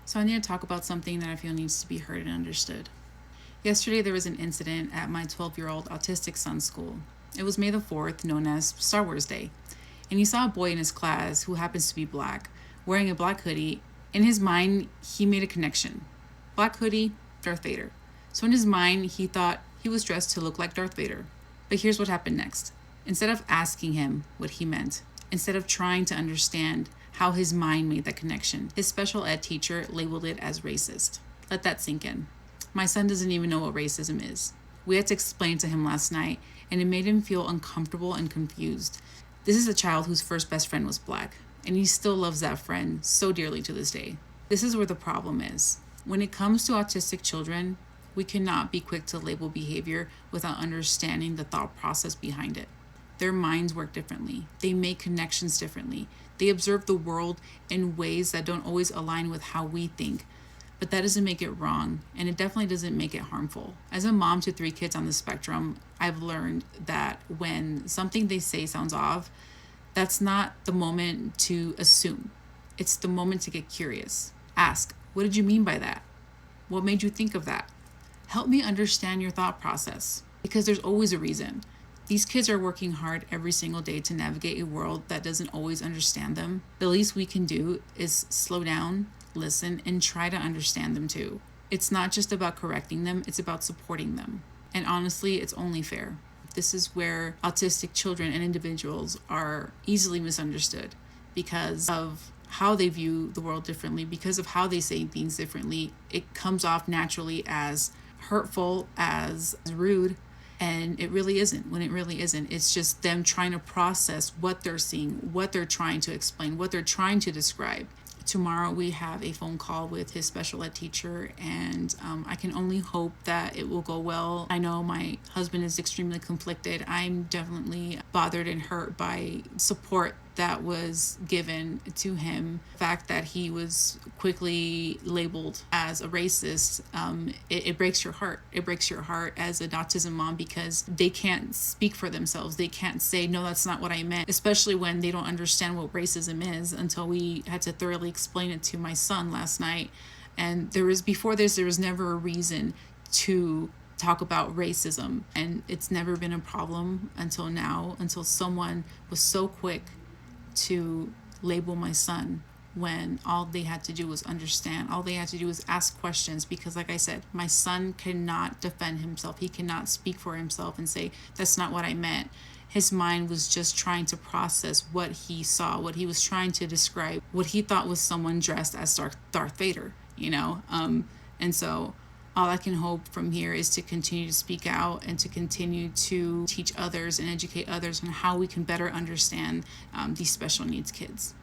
So I need to talk about something that I feel needs to be heard and understood. Yesterday there was an incident at my 12-year-old autistic son's school. It was May the 4th, known as Star Wars Day, and he saw a boy in his class who happens to be black, wearing a black hoodie. In his mind, he made a connection. Black hoodie, Darth Vader. So in his mind, he thought he was dressed to look like Darth Vader. But here's what happened next. Instead of asking him what he meant, instead of trying to understand how his mind made that connection, his special ed teacher labeled it as racist. Let that sink in. My son doesn't even know what racism is. We had to explain to him last night, and it made him feel uncomfortable and confused. This is a child whose first best friend was black, and he still loves that friend so dearly to this day. This is where the problem is. When it comes to autistic children, we cannot be quick to label behavior without understanding the thought process behind it. Their minds work differently. They make connections differently. They observe the world in ways that don't always align with how we think. But that doesn't make it wrong, and it definitely doesn't make it harmful. As a mom to 3 kids on the spectrum, I've learned that when something they say sounds off, that's not the moment to assume. It's the moment to get curious. Ask, what did you mean by that? What made you think of that? Help me understand your thought process, because there's always a reason. These kids are working hard every single day to navigate a world that doesn't always understand them. The least we can do is slow down, listen, and try to understand them too. It's not just about correcting them, it's about supporting them. And honestly, it's only fair. This is where autistic children and individuals are easily misunderstood because of how they view the world differently, because of how they say things differently. It comes off naturally as hurtful, as rude, and it really isn't. When it really isn't, it's just them trying to process what they're seeing, what they're trying to explain, what they're trying to describe. Tomorrow we have a phone call with his special ed teacher, and I can only hope that it will go well. I know my husband is extremely conflicted. I'm definitely bothered and hurt by support that was given to him. The fact that he was quickly labeled as a racist, it breaks your heart. It breaks your heart as an autism mom because they can't speak for themselves. They can't say, no, that's not what I meant, especially when they don't understand what racism is until we had to thoroughly explain it to my son last night. And there was never a reason to talk about racism, and it's never been a problem until now, until someone was so quick to label my son when all they had to do was understand. All they had to do was ask questions, because like I said, my son cannot defend himself. He cannot speak for himself and say, that's not what I meant. His mind was just trying to process what he saw, what he was trying to describe, what he thought was someone dressed as Darth Vader, And so all I can hope from here is to continue to speak out and to continue to teach others and educate others on how we can better understand these special needs kids.